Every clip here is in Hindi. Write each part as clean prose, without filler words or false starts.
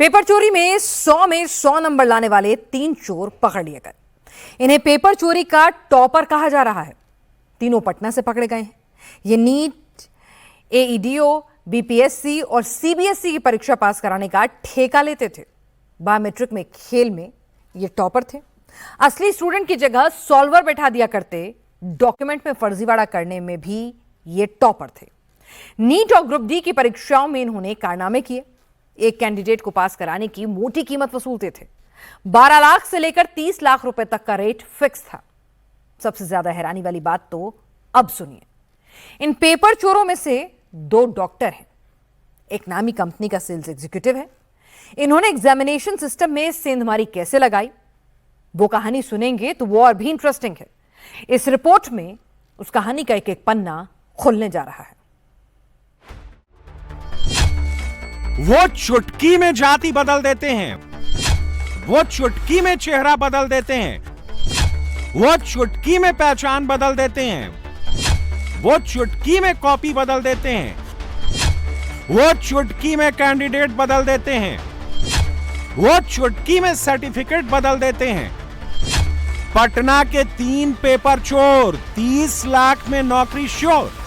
पेपर चोरी में 100 नंबर लाने वाले 3 चोर पकड़ लिए गए। इन्हें पेपर चोरी का टॉपर कहा जा रहा है। तीनों पटना से पकड़े गए हैं। ये नीट, एईडीओ, बीपीएससी और सीबीएसई की परीक्षा पास कराने का ठेका लेते थे। बायोमेट्रिक में खेल में ये टॉपर थे। असली स्टूडेंट की जगह सॉल्वर बैठा दिया करते। डॉक्यूमेंट में फर्जीवाड़ा करने में भी ये टॉपर थे। नीट और ग्रुप डी की परीक्षाओं में इन्होंने कारनामे किए। एक कैंडिडेट को पास कराने की मोटी कीमत वसूलते थे। 12 लाख से लेकर 30 लाख रुपए तक का रेट फिक्स था। सबसे ज्यादा हैरानी वाली बात तो अब सुनिए। इन पेपर चोरों में से 2 डॉक्टर हैं। एक नामी कंपनी का सेल्स एग्जीक्यूटिव है। इन्होंने एग्जामिनेशन सिस्टम में सेंधमारी कैसे लगाई, वो कहानी सुनेंगे तो वो और भी इंटरेस्टिंग है। इस रिपोर्ट में उस कहानी का एक एक पन्ना खुलने जा रहा है। वो चुटकी में जाति बदल देते हैं, वो चुटकी में चेहरा बदल देते हैं, वो चुटकी में पहचान बदल देते हैं, वो चुटकी में कॉपी बदल देते हैं, वो चुटकी में कैंडिडेट बदल देते हैं, वो चुटकी में सर्टिफिकेट बदल देते हैं। पटना के 3 पेपर चोर, 30 लाख में नौकरी श्योर।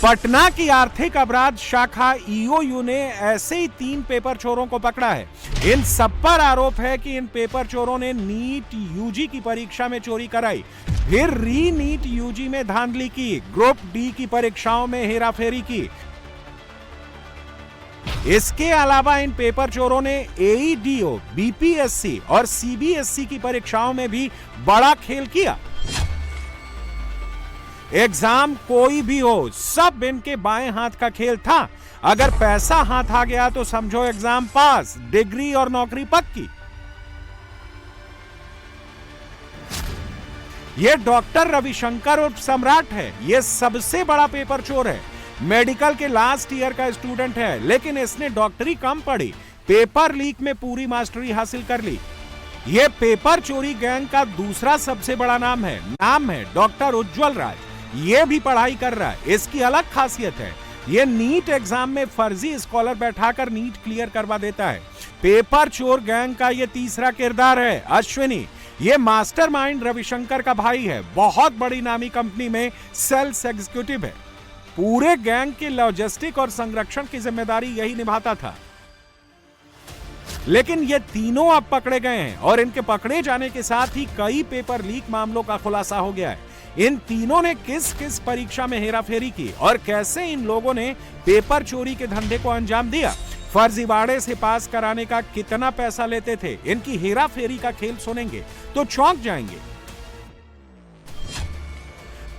पटना की आर्थिक अपराध शाखा ईओयू ने ऐसे ही 3 पेपर चोरों को पकड़ा है। इन सब पर आरोप है कि इन पेपर चोरों ने नीट यूजी की परीक्षा में चोरी कराई, फिर री नीट यूजी में धांधली की, ग्रुप डी की परीक्षाओं में हेराफेरी की। इसके अलावा इन पेपर चोरों ने एईडीओ, बीपीएससी और सीबीएसई की परीक्षाओं में भी बड़ा खेल किया। एग्जाम कोई भी हो, सब इनके बाएं हाथ का खेल था। अगर पैसा हाथ आ गया तो समझो एग्जाम पास, डिग्री और नौकरी पक्की। ये डॉक्टर रविशंकर उर्फ सम्राट है। ये सबसे बड़ा पेपर चोर है। मेडिकल के लास्ट ईयर का स्टूडेंट है, लेकिन इसने डॉक्टरी कम पढ़ी, पेपर लीक में पूरी मास्टरी हासिल कर ली। ये पेपर चोरी गैंग का दूसरा सबसे बड़ा नाम है डॉक्टर उज्जवल राज। ये भी पढ़ाई कर रहा है। इसकी अलग खासियत है, ये नीट एग्जाम में फर्जी स्कॉलर बैठाकर नीट क्लियर करवा देता है। पेपर चोर गैंग का ये तीसरा किरदार है अश्विनी। ये मास्टरमाइंड रविशंकर का भाई है। बहुत बड़ी नामी कंपनी में सेल्स एग्जीक्यूटिव है। पूरे गैंग के लॉजिस्टिक और संरक्षण की जिम्मेदारी यही निभाता था। लेकिन ये तीनों अब पकड़े गए हैं और इनके पकड़े जाने के साथ ही कई पेपर लीक मामलों का खुलासा हो गया है। इन तीनों ने किस किस परीक्षा में हेराफेरी की और कैसे इन लोगों ने पेपर चोरी के धंधे को अंजाम दिया, फर्जीवाड़े से पास कराने का कितना पैसा लेते थे, इनकी हेराफेरी का खेल सुनेंगे तो चौंक जाएंगे।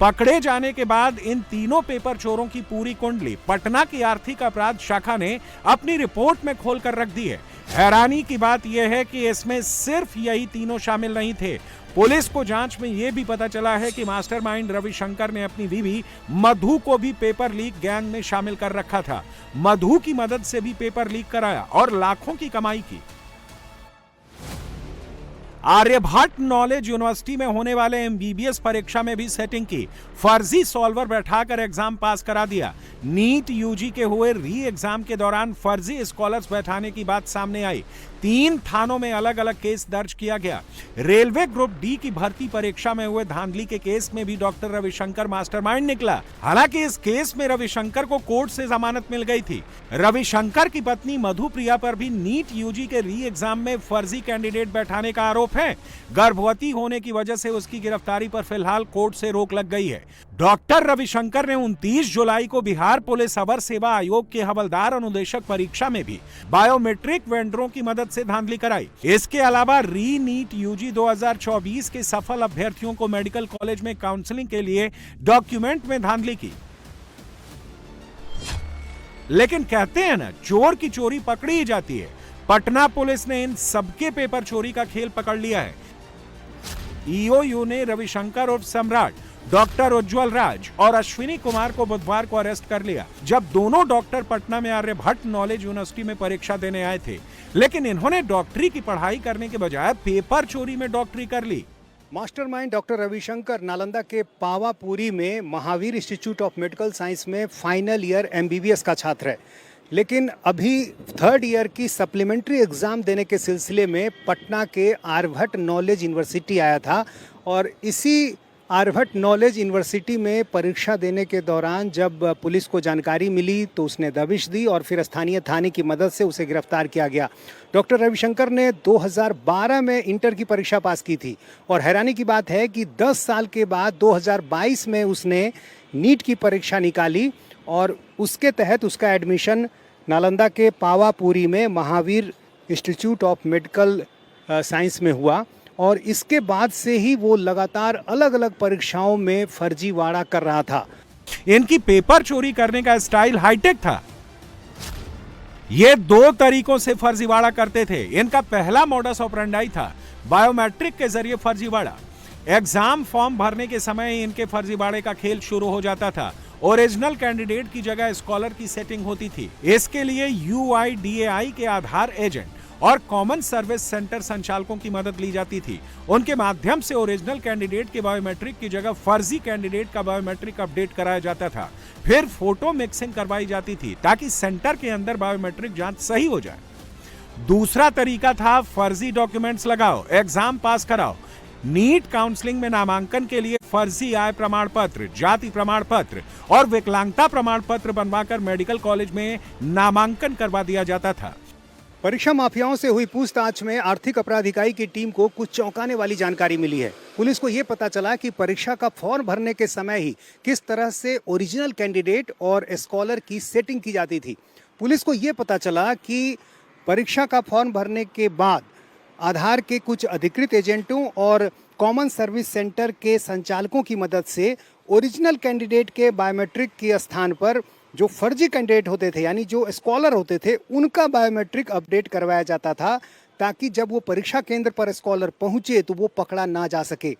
पकड़े जाने के बाद इन तीनों पेपर चोरों की पूरी कुंडली पटना की आर्थिक अपराध शाखा ने अपनी रिपोर्ट में खोलकर रख दी है। हैरानी की बात यह है कि इसमें सिर्फ यही तीनों शामिल नहीं थे। पुलिस को जांच में यह भी पता चला है कि मास्टरमाइंड रविशंकर ने अपनी बीवी मधु को भी पेपर लीक गैंग में शामिल कर रखा था। मधु की मदद से भी पेपर लीक कराया और लाखों की कमाई की। आर्यभट्ट नॉलेज यूनिवर्सिटी में होने वाले एमबीबीएस परीक्षा में भी सेटिंग की, फर्जी सॉल्वर बैठाकर एग्जाम पास करा दिया। नीट यूजी के हुए री एग्जाम के दौरान फर्जी स्कॉलर्स बैठाने की बात सामने आई। 3 थानों में अलग अलग केस दर्ज किया गया। रेलवे ग्रुप डी की भर्ती परीक्षा में हुए धांधली के केस में भी डॉक्टर रविशंकर मास्टरमाइंड निकला। हालांकि इस केस में रविशंकर को कोर्ट से जमानत मिल गई थी। रविशंकर की पत्नी मधु प्रिया पर भी नीट यूजी के री एग्जाम में फर्जी कैंडिडेट बैठाने का आरोप है। गर्भवती होने की वजह से उसकी गिरफ्तारी पर फिलहाल कोर्ट से रोक लग गई है। डॉक्टर रविशंकर ने 29 जुलाई को बिहार पुलिस अवर सेवा आयोग के हवलदार अनुदेशक परीक्षा में भी बायोमेट्रिक वेंडरों की मदद से धांधली कराई। इसके अलावा री नीट यूजी 2024 के सफल अभ्यर्थियों को मेडिकल कॉलेज में काउंसलिंग के लिए डॉक्यूमेंट में धांधली की। लेकिन कहते हैं ना, चोर की चोरी पकड़ी ही जाती है। पटना पुलिस ने इन सबके पेपर चोरी का खेल पकड़ लिया है। ईओयू ने रविशंकर और सम्राट, डॉक्टर उज्जवल राज और अश्विनी कुमार को बुधवार को अरेस्ट कर लिया, जब दोनों डॉक्टर पटना में आर्यभट्ट नॉलेज यूनिवर्सिटी में परीक्षा देने आए थे। लेकिन इन्होंने डॉक्टरी की पढ़ाई करने के बजाय पेपर चोरी में डॉक्टरी कर ली। मास्टरमाइंड डॉक्टर रविशंकर नालंदा के पावापुरी में Mahavir institute of medical science में फाइनल ईयर एमबीबीएस का छात्र है। लेकिन अभी थर्ड ईयर की सप्लीमेंट्री एग्ज़ाम देने के सिलसिले में पटना के आर्यभट्ट नॉलेज यूनिवर्सिटी आया था और इसी आर्यभट्ट नॉलेज यूनिवर्सिटी में परीक्षा देने के दौरान जब पुलिस को जानकारी मिली तो उसने दबिश दी और फिर स्थानीय थाने की मदद से उसे गिरफ्तार किया गया। डॉक्टर रविशंकर ने 2012 में इंटर की परीक्षा पास की थी और हैरानी की बात है कि 10 साल के बाद 2022 में उसने नीट की परीक्षा निकाली और उसके तहत उसका एडमिशन नालंदा के पावापुरी में Mahavir institute of medical science में हुआ और इसके बाद से ही वो लगातार अलग अलग परीक्षाओं में फर्जीवाड़ा कर रहा था। इनकी पेपर चोरी करने का स्टाइल हाईटेक था। ये 2 तरीकों से फर्जीवाड़ा करते थे। इनका पहला मॉडस ऑपरेंडाई था बायोमेट्रिक के जरिए फर्जीवाड़ा। एग्जाम फॉर्म भरने के समय इनके फर्जीवाड़े का खेल शुरू हो जाता था। ओरिजिनल कैंडिडेट की जगह स्कॉलर की सेटिंग होती थी। इसके लिए UIDAI के आधार एजेंट और कॉमन सर्विस सेंटर संचालकों की मदद ली जाती थी। उनके माध्यम से ओरिजिनल कैंडिडेट के बायोमेट्रिक की जगह फर्जी कैंडिडेट का बायोमेट्रिक अपडेट कराया जाता था। फिर फोटो मिक्सिंग करवाई जाती थी ताकि सेंटर के अंदर बायोमेट्रिक जांच सही हो जाए। दूसरा तरीका था फर्जी डॉक्यूमेंट्स लगाओ, एग्जाम पास कराओ। नीट काउंसलिंग में नामांकन के लिए फर्जी आय प्रमाण पत्र, जाति प्रमाण पत्र और विकलांगता प्रमाण पत्र बनवाकर मेडिकल कॉलेज में नामांकन करवा दिया जाता था। परीक्षा माफियाओं से हुई पूछताछ में आर्थिक अपराध इकाई की टीम को कुछ चौंकाने वाली जानकारी मिली है। पुलिस को यह पता चला कि परीक्षा का फॉर्म भरने के समय ही किस तरह से ओरिजिनल कैंडिडेट और स्कॉलर की सेटिंग की जाती थी। पुलिस को यह पता चला कि परीक्षा का फॉर्म भरने के बाद आधार के कुछ अधिकृत एजेंटों और कॉमन सर्विस सेंटर के संचालकों की मदद से ओरिजिनल कैंडिडेट के बायोमेट्रिक के स्थान पर जो फर्जी कैंडिडेट होते थे यानी जो स्कॉलर होते थे उनका बायोमेट्रिक अपडेट करवाया जाता था ताकि जब वो परीक्षा केंद्र पर स्कॉलर पहुंचे तो वो पकड़ा ना जा सके।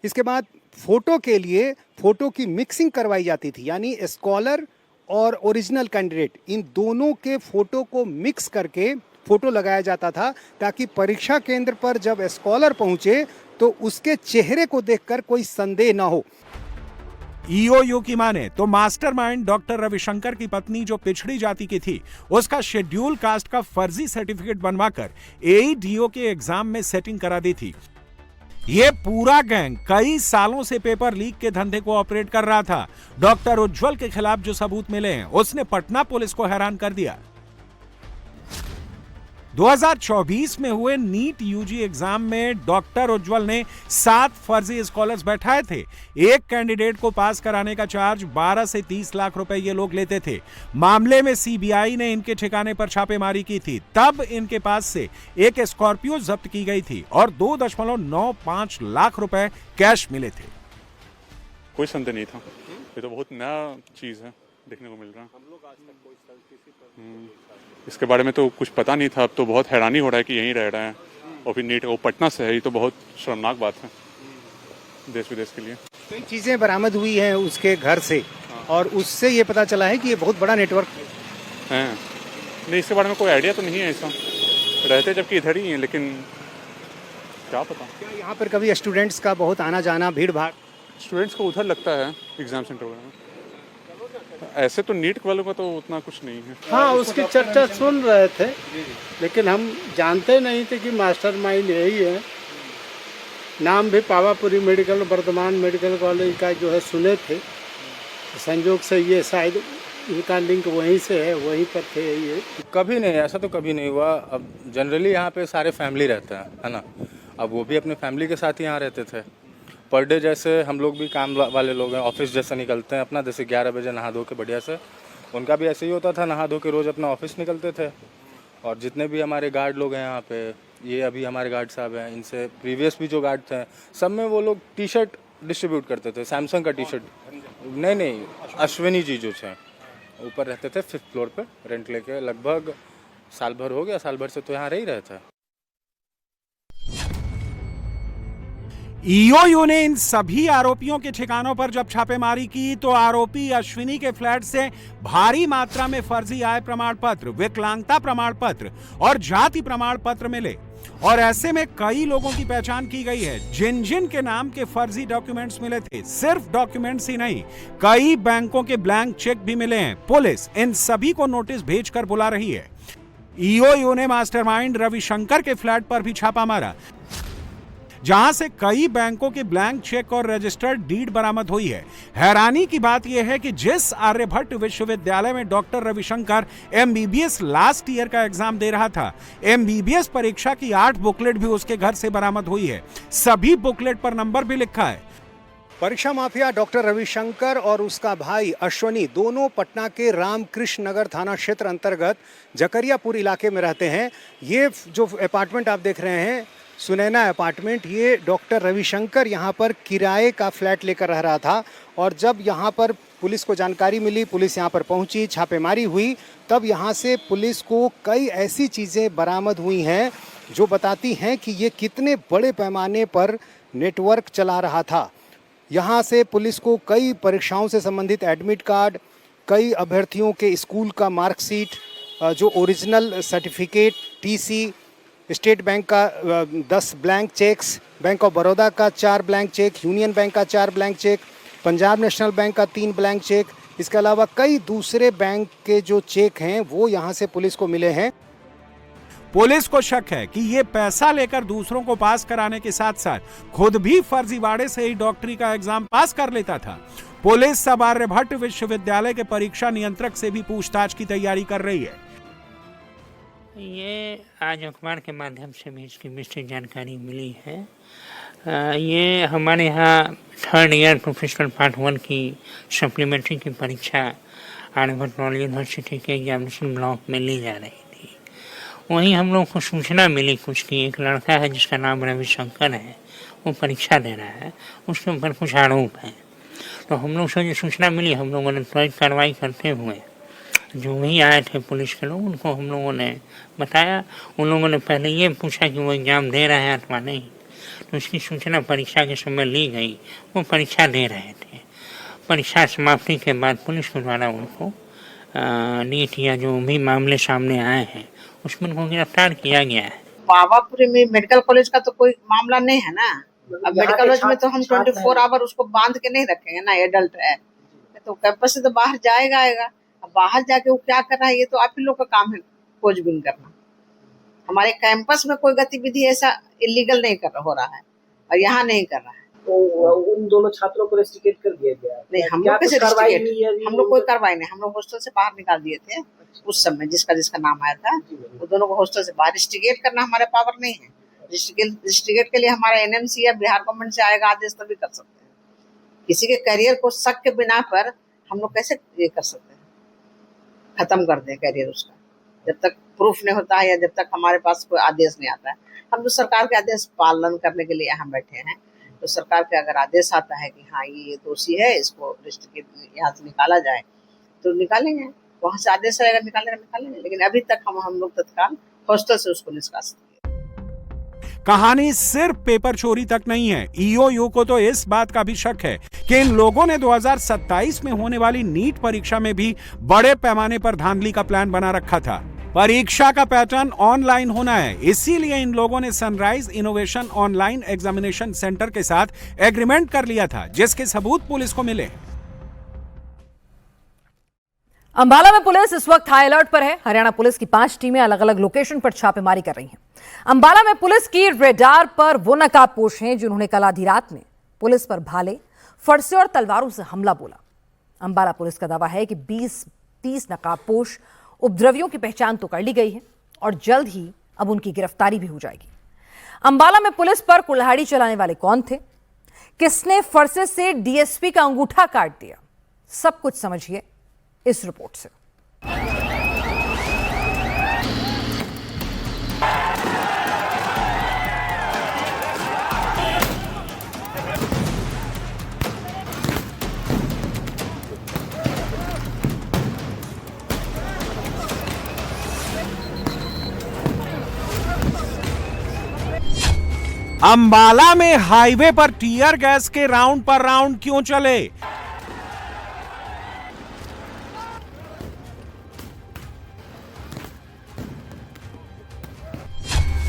इसके बाद फोटो के लिए फोटो की मिक्सिंग करवाई जाती थी यानी स्कॉलर और ओरिजिनल कैंडिडेट इन दोनों के फोटो को मिक्स करके फोटो लगाया जाता था ताकि परीक्षा केंद्र पर जब स्कॉलर पहुंचे तो उसके चेहरे को देखकर कोई संदेह ना हो। EOU की माने तो मास्टरमाइंड डॉक्टर रविशंकर की पत्नी जो पिछड़ी जाति की थी उसका शेड्यूल कास्ट का फर्जी सर्टिफिकेट बनवाकर AEDO के एग्जाम में सेटिंग करा दी थी। ये पूरा गैंग कई सालों से पेपर लीक के धंधे को ऑपरेट कर रहा था। डॉक्टर उज्जवल के खिलाफ जो सबूत मिले हैं उसने पटना पुलिस को हैरान कर दिया। 2024 में हुए नीट यूजी एग्जाम में डॉक्टर उज्जवल ने 7 फर्जी स्कॉलर्स बैठाए थे। एक कैंडिडेट को पास कराने का चार्ज 12 से 30 लाख रुपए ये लोग लेते थे। मामले में CBI ने इनके ठिकाने पर छापेमारी की थी। तब इनके पास से एक स्कॉर्पियो जब्त की गई थी और 2.95 लाख रुपए कैश मिले थे। कोई संदेह नहीं था। ये तो बहुत नया चीज है, देखने को मिल रहा है। इसके बारे में तो कुछ पता नहीं था। अब तो बहुत हैरानी हो रहा है कि यहीं रह रहे हैं और फिर नीट वो पटना से है। ये तो बहुत शर्मनाक बात है देश विदेश के लिए। कई चीज़ें बरामद हुई हैं उसके घर से और उससे ये पता चला है कि ये बहुत बड़ा नेटवर्क है। नहीं, इसके बारे में कोई आइडिया तो नहीं है। ऐसा रहते जबकि इधर ही हैं, लेकिन क्या पता। क्या यहाँ पर कभी स्टूडेंट्स का बहुत आना जाना, भीड़ भाड़? स्टूडेंट्स को उधर लगता है एग्जाम सेंटर वगैरह में। ऐसे तो नीट वालों का तो उतना कुछ नहीं है। हाँ, उसकी चर्चा सुन रहे थे लेकिन हम जानते नहीं थे कि मास्टरमाइंड यही है। नाम भी Pawapuri medical Vardhman medical college का जो है सुने थे। संयोग से ये शायद इनका लिंक वहीं से है, वहीं पर थे ये। कभी नहीं, ऐसा तो कभी नहीं हुआ। अब जनरली यहाँ पे सारे फैमिली रहते हैं, है ना। अब वो भी अपने फैमिली के साथ ही यहाँ रहते थे। पर डे जैसे हम लोग भी काम वाले लोग हैं, ऑफिस जैसे निकलते हैं अपना, जैसे 11 बजे नहा धो के बढ़िया से। उनका भी ऐसे ही होता था, नहा धो के रोज़ अपना ऑफिस निकलते थे। और जितने भी हमारे गार्ड लोग हैं यहाँ पे, ये अभी हमारे गार्ड साहब हैं, इनसे प्रीवियस भी जो गार्ड थे, सब में वो लोग टी शर्ट डिस्ट्रीब्यूट करते थे। सैमसंग का टी शर्ट नहीं, अश्विनी जी जो थे ऊपर रहते थे 5th फ्लोर पे रेंट लेके। लगभग साल भर हो गया, साल भर से तो यहाँ रह ही रहे थे। EOU ने इन सभी आरोपियों के ठिकानों पर जब छापेमारी की तो आरोपी अश्विनी के फ्लैट से भारी मात्रा में फर्जी आय प्रमाण पत्र, विकलांगता प्रमाण पत्र और जाति प्रमाण पत्र मिले। और ऐसे में कई लोगों की पहचान की गई है जिन जिन के नाम के फर्जी डॉक्यूमेंट्स मिले थे। सिर्फ डॉक्यूमेंट्स ही नहीं, कई बैंकों के ब्लैंक चेक भी मिले हैं। पुलिस इन सभी को नोटिस भेजकर बुला रही है। ईओयू ने मास्टरमाइंड रविशंकर के फ्लैट पर भी छापा मारा, जहां से कई बैंकों के ब्लैंक चेक और रजिस्टर्ड डीड बरामद हुई है। हैरानी की बात यह है कि जिस आर्यभट्ट विश्वविद्यालय में doctor Ravishankar MBBS last year का एग्जाम दे रहा था, एमबीबीएस परीक्षा की 8 बुकलेट भी उसके घर से बरामद हुई है। सभी बुकलेट पर नंबर भी लिखा है। परीक्षा माफिया डॉक्टर रविशंकर और उसका भाई अश्वनी दोनों पटना के रामकृष्ण नगर थाना क्षेत्र अंतर्गत जकरियापुर इलाके में रहते हैं। ये जो अपार्टमेंट आप देख रहे हैं, सुनैना अपार्टमेंट, ये डॉक्टर रविशंकर यहाँ पर किराए का फ्लैट लेकर रह रहा था। और जब यहाँ पर पुलिस को जानकारी मिली, पुलिस यहाँ पर पहुँची, छापेमारी हुई, तब यहाँ से पुलिस को कई ऐसी चीज़ें बरामद हुई हैं जो बताती हैं कि ये कितने बड़े पैमाने पर नेटवर्क चला रहा था। यहाँ से पुलिस को कई परीक्षाओं से संबंधित एडमिट कार्ड, कई अभ्यर्थियों के स्कूल का मार्कशीट, जो original certificate, TC, state bank का 10 blank cheques, bank of Baroda का 4 ब्लैंक चेक, यूनियन बैंक का 4 blank cheque, Punjab national bank का 3 ब्लैंक चेक, इसके अलावा कई दूसरे बैंक के जो चेक हैं वो यहाँ से पुलिस को मिले हैं। पुलिस को शक है कि ये पैसा लेकर दूसरों को पास कराने के साथ साथ खुद भी फर्जीवाड़े से ही डॉक्टरी का एग्जाम पास कर लेता था। पुलिस अब आर्यभट्ट विश्वविद्यालय के परीक्षा नियंत्रक से भी पूछताछ की तैयारी कर रही है। ये आज अखबार के माध्यम से भी इसकी विस्तृत जानकारी मिली है। ये हमारे यहाँ 3rd ईयर प्रोफेशनल पार्ट 1 की सप्लीमेंट्री की परीक्षा आर्यभट्ट नॉलेज यूनिवर्सिटी के एग्जामिनेशन ब्लॉक में ली जा रही थी। वहीं हम लोग को सूचना मिली कुछ कि एक लड़का है जिसका नाम रविशंकर है, वो परीक्षा दे रहा है, उसके ऊपर कुछ आरोप है। तो हम लोग से जो सूचना मिली, हम लोगों ने त्वरित कार्रवाई करते हुए जो भी आए थे पुलिस के लोग, उनको हम लोगों ने बताया। उन लोगों ने पहले ये पूछा कि वो एग्ज़ाम दे रहे हैं अथवा नहीं, तो उसकी सूचना परीक्षा के समय ली गई। वो परीक्षा दे रहे थे। परीक्षा समाप्ति के बाद पुलिस के द्वारा उनको नीट या जो भी मामले सामने आए हैं उसमें उनको गिरफ्तार किया गया है। पावापुरी में मेडिकल कॉलेज का तो कोई मामला नहीं है ना। अब मेडिकल कॉलेज में तो हम 24 आवर उसको बांध के नहीं रखेंगे ना, एडल्ट है तो कैंपस से तो बाहर जाएगा आएगा। अब बाहर जाके वो क्या कर रहा है ये तो आप ही लोग का काम है खोजबीन करना। हमारे कैंपस में कोई गतिविधि ऐसा इलीगल नहीं हो रहा है और यहाँ नहीं कर रहा है। तो उन दोनों छात्रों को रेस्ट्रिकेट कर दिया गया है? नहीं, हम लोग कैसे रेस्ट्रिकेट, हम लोग कोई कार्रवाई नहीं, हम लोग हॉस्टल से बाहर निकाल दिए थे उस समय। जिसका नाम आया था वो दोनों को हॉस्टल से बाहर। रेस्ट्रिकेट करना हमारे पावर नहीं है। रेस्ट्रिकेट के लिए हमारा एनएमसी या बिहार गवर्नमेंट से आएगा आदेश तभी कर सकते हैं। किसी के करियर को शक के बिना पर हम लोग कैसे ये कर सकते हैं, खत्म कर दें करियर उसका, जब तक प्रूफ नहीं होता है या जब तक हमारे पास कोई आदेश नहीं आता है। हम तो सरकार के आदेश पालन करने के लिए यहाँ बैठे हैं। तो सरकार के अगर आदेश आता है कि हाँ ये दोषी है, इसको रेस्ट्रिकेट यहाँ से निकाला जाए तो निकालेंगे, वहाँ से आदेश आएगा निकालेंगे। लेकिन अभी तक हम लोग तत्काल हॉस्टल से उसको निष्कासित किया। कहानी सिर्फ पेपर चोरी तक नहीं है। ईओयू को तो इस बात का भी शक है कि इन लोगों ने 2027 में होने वाली नीट परीक्षा में भी बड़े पैमाने पर धांधली का प्लान बना रखा था। परीक्षा का पैटर्न ऑनलाइन होना है, इसीलिए इन लोगों ने sunrise innovation online examination centre के साथ एग्रीमेंट कर लिया था, जिसके सबूत पुलिस को मिले। अंबाला में पुलिस इस वक्त हाई अलर्ट पर है। हरियाणा पुलिस की 5 टीमें अलग अलग लोकेशन पर छापेमारी कर रही हैं। अंबाला में पुलिस की रेडार पर वो नकाबपोश हैं जिन्होंने कल आधी रात में पुलिस पर भाले, फरसे और तलवारों से हमला बोला। अंबाला पुलिस का दावा है कि 20-30 नकाबपोश उपद्रवियों की पहचान तो कर ली गई है और जल्द ही अब उनकी गिरफ्तारी भी हो जाएगी। अंबाला में पुलिस पर कुल्हाड़ी चलाने वाले कौन थे, किसने फरसे से डीएसपी का अंगूठा काट दिया, सब कुछ समझिए इस रिपोर्ट से। अंबाला में हाईवे पर टीयर गैस के राउंड पर राउंड क्यों चले?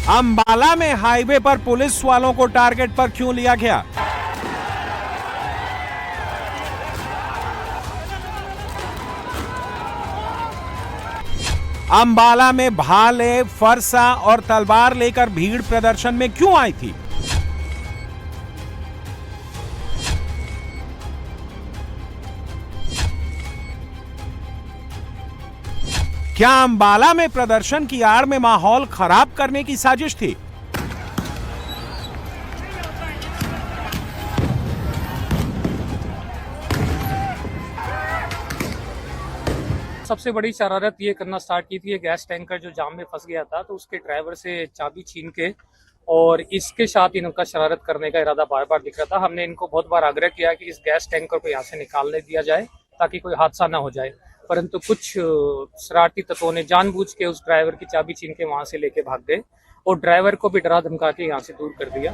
अंबाला में हाईवे पर पुलिस वालों को टारगेट पर क्यों लिया गया? अंबाला में भाले, फरसा और तलवार लेकर भीड़ प्रदर्शन में क्यों आई थी? क्या अंबाला में प्रदर्शन की आड़ में माहौल खराब करने की साजिश थी? सबसे बड़ी शरारत ये करना स्टार्ट की थी, ये गैस टैंकर जो जाम में फंस गया था तो उसके ड्राइवर से चाबी छीन के और इसके साथ इनका शरारत करने का इरादा बार बार दिख रहा था। हमने इनको बहुत बार आग्रह किया कि इस गैस टैंकर को यहाँ से निकालने दिया जाए ताकि कोई हादसा ना हो जाए, परंतु कुछ शरारती तत्वों ने जानबूझ के उस ड्राइवर की चाबी छीन के वहां से लेके भाग गए और ड्राइवर को भी डरा धमका के यहाँ से दूर कर दिया।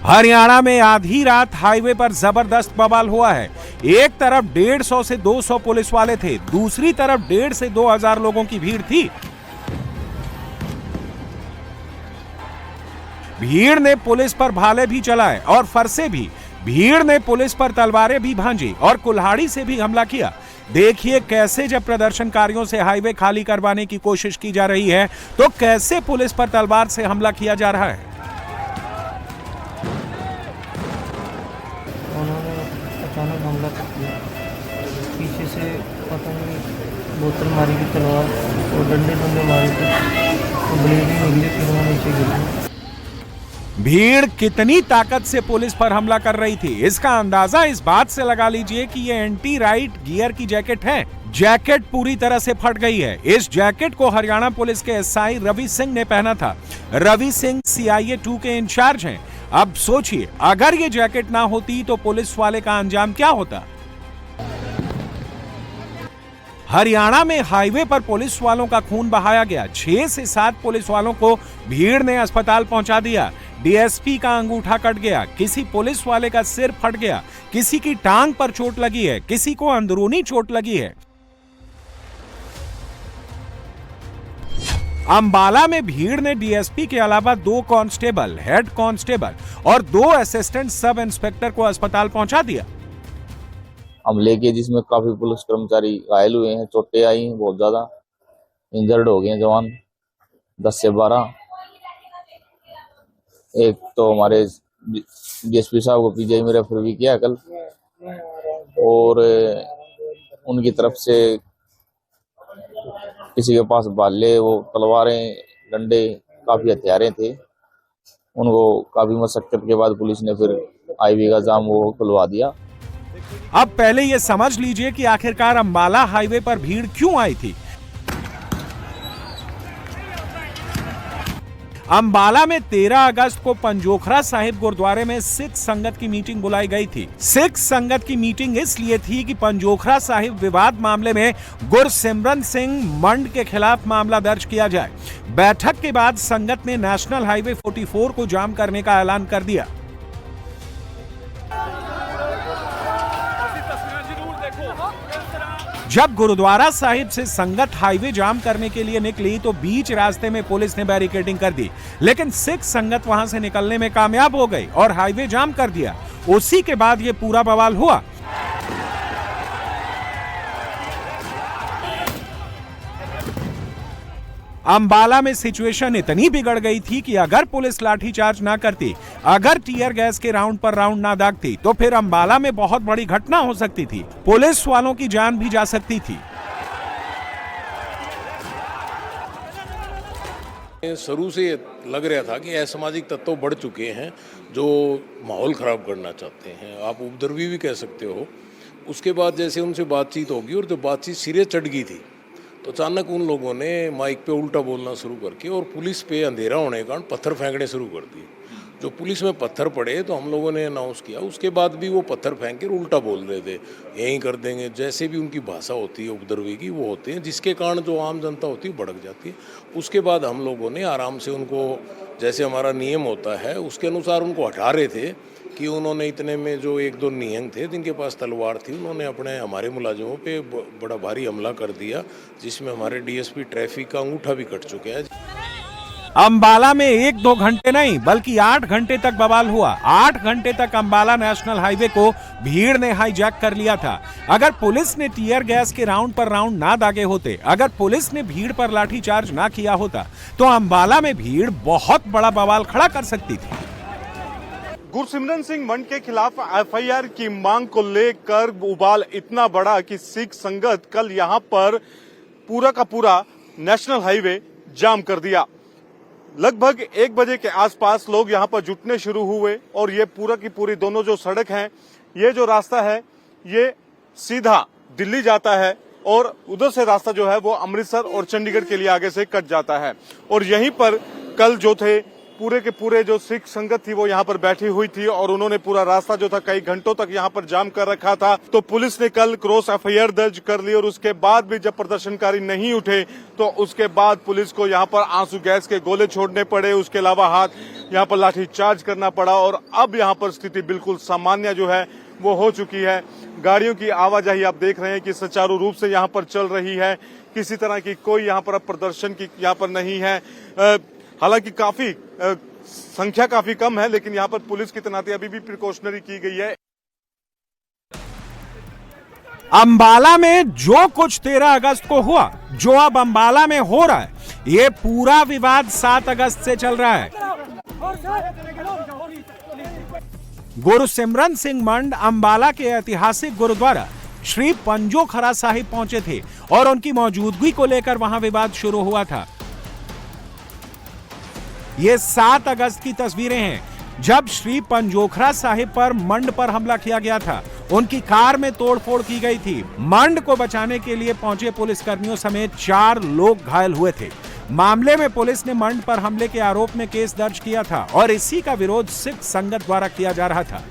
हरियाणा में आधी रात हाईवे पर जबरदस्त बवाल हुआ है। एक तरफ 150 से 200 पुलिस वाले थे, दूसरी तरफ 1,500 से 2,000 लोगों की भीड़ थी। भीड़ ने पुलिस पर भाले भी चलाए और फरसे भी। भीड़ ने पुलिस पर तलवारें भी भांजी और कुल्हाड़ी से भी हमला किया। देखिए कैसे जब प्रदर्शनकारियों से हाईवे खाली करवाने की कोशिश की जा रही है तो कैसे पुलिस पर तलवार से हमला किया जा रहा है। उन्होंने अचानक हमला कर दिया, पीछे से पता नहीं बोतल मारी की तलवार और डंडे मारे थे तो ब्लीडिंग हुई, फिर वो नीचे गिर। भीड़ कितनी ताकत से पुलिस पर हमला कर रही थी इसका अंदाजा इस बात से लगा लीजिए कि ये एंटी राइट गियर की जैकेट है। जैकेट पूरी तरह से फट गई है। इस जैकेट को हरियाणा पुलिस के एसआई रवि सिंह ने पहना था। रवि सिंह CIA 2 के इंचार्ज हैं। अब सोचिए अगर ये जैकेट ना होती तो पुलिस वाले का अंजाम क्या होता। हरियाणा में हाईवे पर पुलिस वालों का खून बहाया गया। 6 से 7 पुलिस वालों को भीड़ ने अस्पताल पहुंचा दिया। डीएसपी का अंगूठा कट गया, किसी पुलिस वाले का सिर फट गया, किसी की टांग पर चोट लगी है, किसी को अंदरूनी चोट लगी है। अंबाला में भीड़ ने डीएसपी के अलावा 2 कांस्टेबल, हेड कांस्टेबल और 2 असिस्टेंट सब इंस्पेक्टर को अस्पताल पहुंचा दिया। हमले के जिसमें काफी पुलिस कर्मचारी घायल हुए हैं, चोटें आई हैं, बहुत ज्यादा इंजर्ड हो गए हैं जवान 10 से 12। एक तो हमारे डीएसपी साहब को पीजीआई में रेफर भी किया कल, और उनकी तरफ से किसी के पास भाले, वो तलवारें, डंडे, काफी हथियारें थे। उनको काफी मशक्कत के बाद पुलिस ने फिर हाईवे का जाम वो खुलवा दिया। अब पहले ये समझ लीजिए कि आखिरकार अंबाला हाईवे पर भीड़ क्यों आई थी। अंबाला में 13 अगस्त को पंजोखरा साहिब गुरुद्वारे में सिख संगत की मीटिंग बुलाई गई थी। सिख संगत की मीटिंग इसलिए थी कि पंजोखरा साहिब विवाद मामले में गुरसिमरन सिंह मंड के खिलाफ मामला दर्ज किया जाए। बैठक के बाद संगत ने नेशनल हाईवे 44 को जाम करने का ऐलान कर दिया। जब गुरुद्वारा साहिब से संगत हाईवे जाम करने के लिए निकली तो बीच रास्ते में पुलिस ने बैरिकेडिंग कर दी, लेकिन सिख संगत वहां से निकलने में कामयाब हो गई और हाईवे जाम कर दिया। उसी के बाद ये पूरा बवाल हुआ। अंबाला में सिचुएशन इतनी बिगड़ गई थी कि अगर पुलिस लाठीचार्ज ना करती, अगर टीयर गैस के राउंड पर राउंड ना दागती तो फिर अंबाला में बहुत बड़ी घटना हो सकती थी। पुलिस वालों की जान भी जा सकती थी। शुरू से लग रहा था कि असामाजिक तत्व बढ़ चुके हैं जो माहौल खराब करना चाहते हैं, आप उपद्रवी भी कह सकते हो। उसके बाद जैसे उनसे बातचीत होगी और जब बातचीत सिरे चढ़ गई थी तो अचानक उन लोगों ने माइक पे उल्टा बोलना शुरू करके और पुलिस पे अंधेरा होने के कारण पत्थर फेंकने शुरू कर दिए। जो पुलिस में पत्थर पड़े तो हम लोगों ने अनाउंस किया, उसके बाद भी वो पत्थर फेंक के उल्टा बोल रहे थे, यहीं कर देंगे, जैसे भी उनकी भाषा होती है उपद्रवी की वो होते हैं, जिसके कारण जो आम जनता होती है भड़क जाती है। उसके बाद हम लोगों ने आराम से उनको, जैसे हमारा नियम होता है उसके अनुसार उनको हटा रहे थे कि उन्होंने इतने में जो 1-2 निहंग थे जिनके पास तलवार थी, उन्होंने अपने हमारे मुलाजिमों पे बड़ा भारी हमला कर दिया, जिसमें हमारे डीएसपी ट्रैफिक का अंगूठा भी कट चुका है। अंबाला में 1-2 घंटे नहीं बल्कि 8 घंटे तक बवाल हुआ। 8 घंटे तक अंबाला नेशनल हाईवे को भीड़ ने हाईजैक कर लिया था। अगर पुलिस ने टीयर गैस के राउंड पर राउंड ना दागे होते, अगर पुलिस ने भीड़ पर लाठीचार्ज ना किया होता, तो अंबाला में भीड़ बहुत बड़ा बवाल खड़ा कर सकती थी। गुरसिमरन सिंह मंड के खिलाफ एफआईआर की मांग को लेकर उबाल इतना बड़ा कि सिख संगत कल यहां पर पूरा का पूरा नेशनल हाईवे जाम कर दिया। लगभग 1 बजे के आसपास लोग यहां पर जुटने शुरू हुए और ये पूरा की पूरी दोनों जो सड़क हैं, ये जो रास्ता है ये सीधा दिल्ली जाता है और उधर से रास्ता जो है वो अमृतसर और चंडीगढ़ के लिए आगे से कट जाता है। और यहीं पर कल जो थे पूरे के पूरे जो सिख संगत थी वो यहाँ पर बैठी हुई थी और उन्होंने पूरा रास्ता जो था कई घंटों तक यहाँ पर जाम कर रखा था। तो पुलिस ने कल क्रॉस एफआईआर दर्ज कर ली और उसके बाद भी जब प्रदर्शनकारी नहीं उठे तो उसके बाद पुलिस को यहाँ पर आंसू गैस के गोले छोड़ने पड़े, उसके अलावा हाथ यहाँ पर लाठी चार्ज करना पड़ा और अब यहाँ पर स्थिति बिल्कुल सामान्य जो है वो हो चुकी है। गाड़ियों की आवाजाही आप देख रहे हैं कि सुचारू रूप से यहाँ पर चल रही है, किसी तरह की कोई यहाँ पर प्रदर्शन की यहाँ पर नहीं है। हालांकि काफी संख्या काफी कम है, लेकिन यहाँ पर पुलिस की तैनाती अभी भी प्रिकॉशनरी की गई है। अंबाला में जो कुछ 13 अगस्त को हुआ, जो अब अंबाला में हो रहा है, ये पूरा विवाद 7 अगस्त से चल रहा है। गुरसिमरन सिंह मंड अंबाला के ऐतिहासिक गुरुद्वारा श्री पंजोखरा साहिब पहुंचे थे और उनकी मौजूदगी को लेकर वहां विवाद शुरू हुआ था। ये 7 अगस्त की तस्वीरें हैं जब श्री पंजोखरा साहिब पर मंड पर हमला किया गया था। उनकी कार में तोड़फोड़ की गई थी। मंड को बचाने के लिए पहुंचे पुलिसकर्मियों समेत 4 लोग घायल हुए थे। मामले में पुलिस ने मंड पर हमले के आरोप में केस दर्ज किया था और इसी का विरोध सिख संगत द्वारा किया जा रहा था।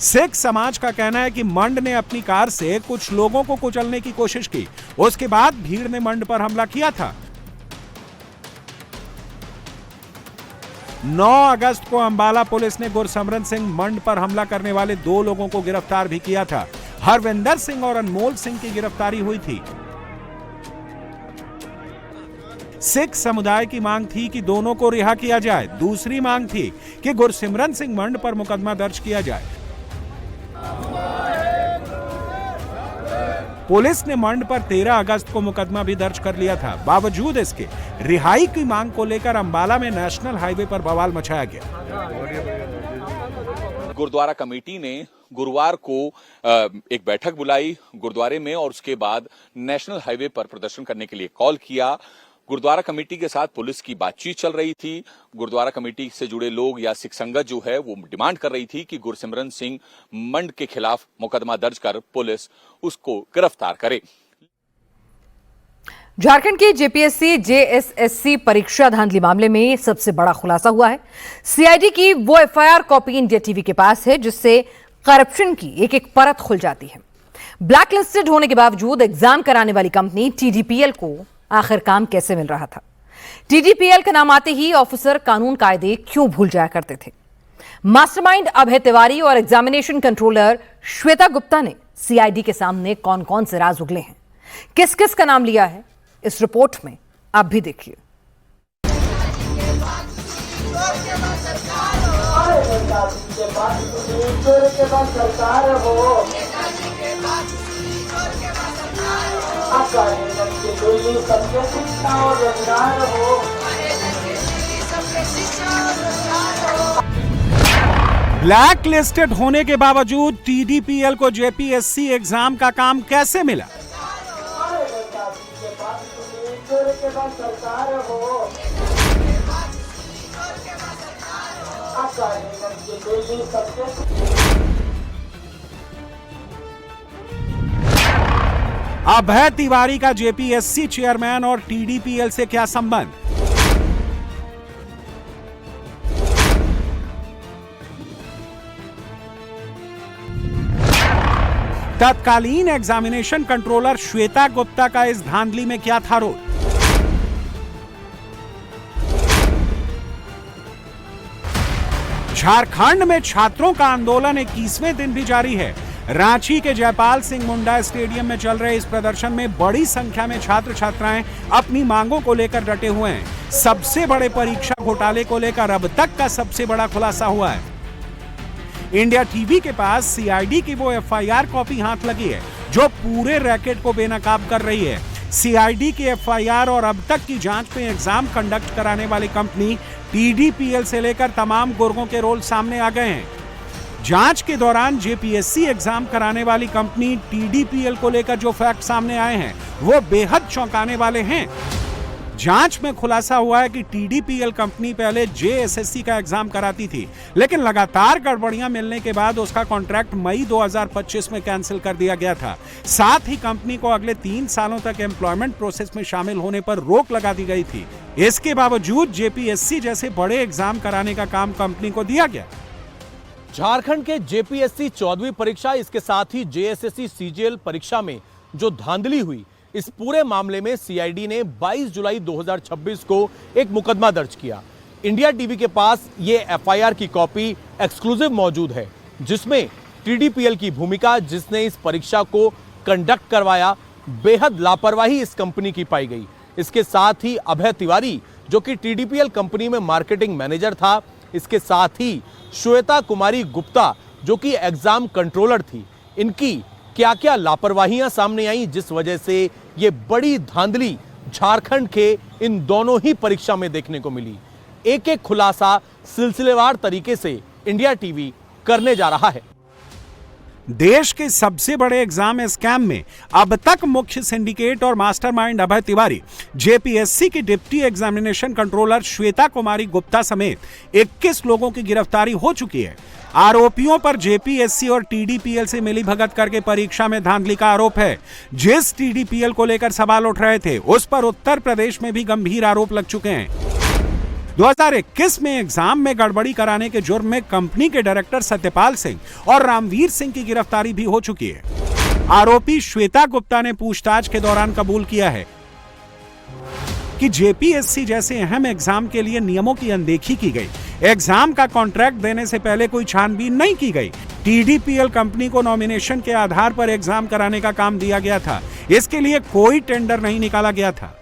सिख समाज का कहना है कि मंड ने अपनी कार से कुछ लोगों को कुचलने की कोशिश की, उसके बाद भीड़ ने मंड पर हमला किया था। 9 अगस्त को अंबाला पुलिस ने गुरसिमरन सिंह मंड पर हमला करने वाले 2 लोगों को गिरफ्तार भी किया था। हरविंदर सिंह और अनमोल सिंह की गिरफ्तारी हुई थी। सिख समुदाय की मांग थी कि दोनों को रिहा किया जाए। दूसरी मांग थी कि गुरसिमरन सिंह मंड पर मुकदमा दर्ज किया जाए। पुलिस ने मंड पर 13 अगस्त को मुकदमा भी दर्ज कर लिया था। बावजूद इसके रिहाई की मांग को लेकर अंबाला में नेशनल हाईवे पर बवाल मचाया गया। गुरुद्वारा कमेटी ने गुरुवार को एक बैठक बुलाई गुरुद्वारे में और उसके बाद नेशनल हाईवे पर प्रदर्शन करने के लिए कॉल किया। गुरुद्वारा कमेटी के साथ पुलिस की बातचीत चल रही थी। गुरुद्वारा कमेटी से जुड़े लोग या सिख संगत जो है वो डिमांड कर रही थी कि गुरसिमरन सिंह मंड के खिलाफ मुकदमा दर्ज कर पुलिस उसको गिरफ्तार करे। झारखंड की जेपीएससी जेएसएससी परीक्षा धांधली मामले में सबसे बड़ा खुलासा हुआ है। सीआईडी की वो एफआईआर कॉपी इंडिया टीवी के पास है जिससे करप्शन की एक एक परत खुल जाती है। ब्लैकलिस्टेड होने के बावजूद एग्जाम कराने वाली कंपनी टीडीपीएल को आखिर काम कैसे मिल रहा था? टीडीपीएल का नाम आते ही ऑफिसर कानून कायदे क्यों भूल जाया करते थे? मास्टरमाइंड अभय तिवारी और एग्जामिनेशन कंट्रोलर श्वेता गुप्ता ने सीआईडी के सामने कौन कौन से राज उगले हैं, किस किस का नाम लिया है, इस रिपोर्ट में आप भी देखिए। ब्लैक लिस्टेड होने के बावजूद टीडीपीएल को जेपीएससी एग्जाम का काम कैसे मिला? अभय तिवारी का जेपीएससी चेयरमैन और टीडीपीएल से क्या संबंध? तत्कालीन एग्जामिनेशन कंट्रोलर श्वेता गुप्ता का इस धांधली में क्या था रोल? झारखंड में छात्रों का आंदोलन 21वें दिन भी जारी है। रांची के जयपाल सिंह मुंडा स्टेडियम में चल रहे इस प्रदर्शन में बड़ी संख्या में छात्र छात्राएं अपनी मांगों को लेकर डटे हुए हैं। सबसे बड़े परीक्षा घोटाले को लेकर अब तक का सबसे बड़ा खुलासा हुआ है। इंडिया टीवी के पास सीआईडी की वो एफआईआर कॉपी हाथ लगी है जो पूरे रैकेट को बेनकाब कर रही है। सीआईडी की एफआईआर और अब तक की जांच में एग्जाम कंडक्ट कराने वाली कंपनी टीडीपीएल से लेकर तमाम गुर्गों के रोल सामने आ गए हैं। जांच के दौरान जेपीएससी एग्जाम कराने वाली कंपनी टीडीपीएल को लेकर जो फैक्ट सामने आए हैं वो बेहद चौंकाने वाले हैं। जांच में खुलासा हुआ है कि टीडीपीएल कंपनी पहले जेएसएससी का एग्जाम कराती थी, लेकिन लगातार गड़बड़ियां मिलने के बाद उसका कॉन्ट्रैक्ट मई 2025 में कैंसिल कर दिया गया था। साथ ही कंपनी को अगले 3 सालों तक एम्प्लॉयमेंट प्रोसेस में शामिल होने पर रोक लगा दी गई थी। इसके बावजूद जेपीएससी जैसे बड़े एग्जाम कराने का काम कंपनी को दिया गया। झारखंड के जेपीएससी 14वीं परीक्षा, इसके साथ ही जेएसएससी सीजीएल परीक्षा में जो धांधली हुई, इस पूरे मामले में सीआईडी ने 22 जुलाई 2026 को एक मुकदमा दर्ज किया। इंडिया टीवी के पास ये एफआईआर की कॉपी एक्सक्लूसिव मौजूद है जिसमें टीडीपीएल की भूमिका, जिसने इस परीक्षा को कंडक्ट करवाया, बेहद लापरवाही इस कंपनी की पाई गई। इसके साथ ही अभय तिवारी जो कि टीडीपीएल कंपनी में मार्केटिंग मैनेजर था, इसके साथ ही श्वेता कुमारी गुप्ता जो कि एग्जाम कंट्रोलर थी, इनकी क्या क्या लापरवाहियां सामने आई जिस वजह से ये बड़ी धांधली झारखंड के इन दोनों ही परीक्षा में देखने को मिली। एक एक खुलासा सिलसिलेवार तरीके से इंडिया टीवी करने जा रहा है। देश के सबसे बड़े एग्जाम स्कैम में अब तक मुख्य सिंडिकेट और मास्टरमाइंड अभय तिवारी, जेपीएससी की डिप्टी एग्जामिनेशन कंट्रोलर श्वेता कुमारी गुप्ता समेत 21 लोगों की गिरफ्तारी हो चुकी है। आरोपियों पर जेपीएससी और टीडीपीएल से मिलीभगत करके परीक्षा में धांधली का आरोप है। जिस टीडीपीएल को लेकर सवाल उठ रहे थे उस पर उत्तर प्रदेश में भी गंभीर आरोप लग चुके हैं। 2021 में एग्जाम में गड़बड़ी कराने के जुर्म में कंपनी के डायरेक्टर सत्यपाल सिंह और रामवीर सिंह की गिरफ्तारी भी हो चुकी है। आरोपी श्वेता गुप्ता ने पूछताछ के दौरान कबूल किया है कि जेपीएससी जैसे अहम एग्जाम के लिए नियमों की अनदेखी की गई। एग्जाम का कॉन्ट्रैक्ट देने से पहले कोई छानबीन नहीं की गई। टीडीपीएल कंपनी को नॉमिनेशन के आधार पर एग्जाम कराने का काम दिया गया था। इसके लिए कोई टेंडर नहीं निकाला गया था।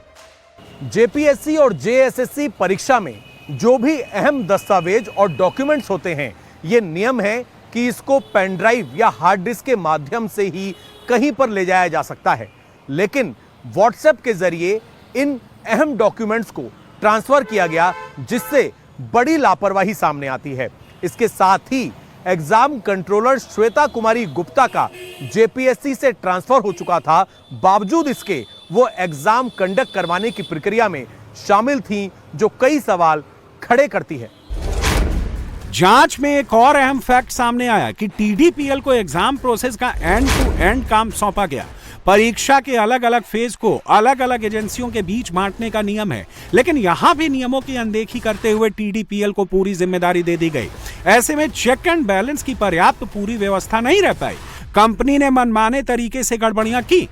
जेपीएससी और जेएसएससी परीक्षा में जो भी अहम दस्तावेज और डॉक्यूमेंट्स होते हैं, ये नियम है कि इसको पेन ड्राइव या हार्ड डिस्क के माध्यम से ही कहीं पर ले जाया जा सकता है, लेकिन व्हाट्सएप के जरिए इन अहम डॉक्यूमेंट्स को ट्रांसफर किया गया, जिससे बड़ी लापरवाही सामने आती है। इसके साथ ही एग्जाम कंट्रोलर श्वेता कुमारी गुप्ता का जेपीएससी से ट्रांसफर हो चुका था, बावजूद इसके वो एग्जाम कंडक्ट करवाने की प्रक्रिया में शामिल थी, जो कई सवाल खड़े करती है। जांच में एक और अहम फैक्ट सामने आया कि टीडीपीएल को एग्जाम प्रोसेस का एंड टू एंड काम सौंपा गया। परीक्षा के अलग अलग फेज को अलग अलग एजेंसियों के बीच बांटने का नियम है, लेकिन यहां भी नियमों की अनदेखी करते हुए टीडीपीएल को पूरी जिम्मेदारी दे दी गई। ऐसे में चेक एंड बैलेंस की पर्याप्त पूरी व्यवस्था नहीं रह पाई। कंपनी ने मनमाने तरीके से गड़बड़ियां की।